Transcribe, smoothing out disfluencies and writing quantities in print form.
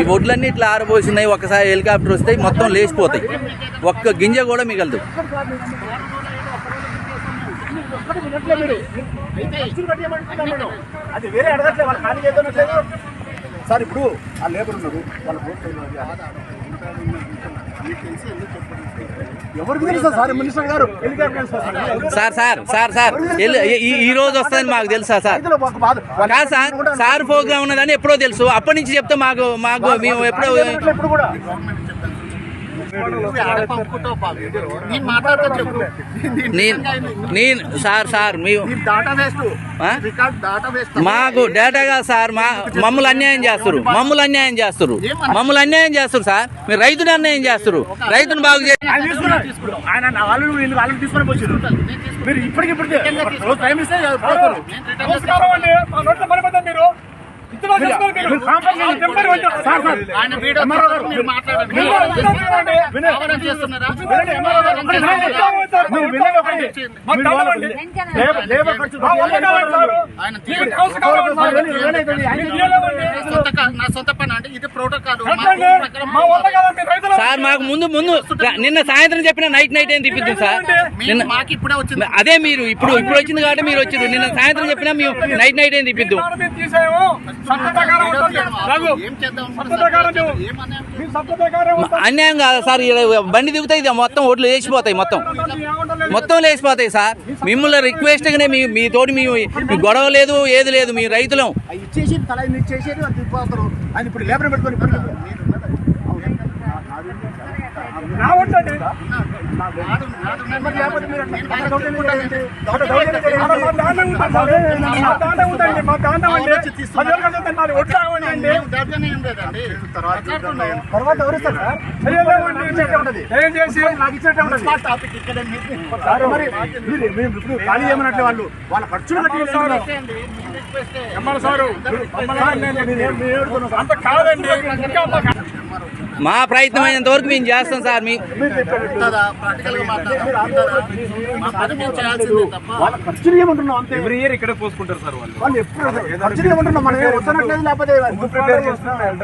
ఈ ఒడ్లన్నీ ఇట్లా ఆరబోసినాయి. ఒకసారి హెలికాప్టర్ వస్తాయి మొత్తం లేచిపోతాయి, ఒక్క గింజ కూడా మిగలదు. అది వేరే అడగట్లేదు, వాళ్ళు ఖాళీ చేద్దాం సార్. ఇప్పుడు ఆ లేబర్ ఉన్నారు, వాళ్ళ ఎవరికి తెలుసా సార్? మినిస్టర్ గారు సార్ ఈ రోజు వస్తుందని మాకు తెలుసా సార్? కాదు సార్ ప్రోగ్రామ్ ఉన్నదని ఎప్పుడో తెలుసు. అప్పటి నుంచి చెప్తే మాకు మేము ఎప్పుడో మాకు డేటా కాదు సార్, మమ్మల్ని అన్యాయం చేస్తారు సార్. మీరు రైతుని అన్యాయం చేస్తారు, రైతుని బాగు చేసి సార్ మాకు ముందు నిన్న సాయంత్రం చెప్పిన నైట్ ఏం తిప్పిద్దాం సార్. అదే మీరు ఇప్పుడు వచ్చింది కాబట్టి మీరు వచ్చారు. నిన్న సాయంత్రం చెప్పినా మేము నైట్ ఏం తిప్పిద్దాం. అన్యాయం కాదా సార్? బండి దిగుతాయి, మొత్తం ఓట్లు వేసిపోతాయి, మొత్తం లేచిపోతాయి సార్. మిమ్మల్ని రిక్వెస్ట్ గానే మీ తోటి మీ గొడవ లేదు, ఏది లేదు. మీ రైతులం ఇచ్చేసి తల ఇచ్చేసి ఆయన ఇప్పుడు లేబర్ పెట్టుకొని ఖాళీ చేయమన్నట్లే వాళ్ళు వాళ్ళ ఖర్చులు మా ప్రయత్నం అయినంత వరకు మేము చేస్తాం సార్. ఖర్చులు ఏమంటున్నాం అంతే. ఎవ్రీ ఇయర్ ఇక్కడే పోసుకుంటారు సార్ వాళ్ళు. ఎప్పుడు ఖర్చులు ఏమంటున్నాం మనం వస్తున్నట్లేదు, లేకపోతే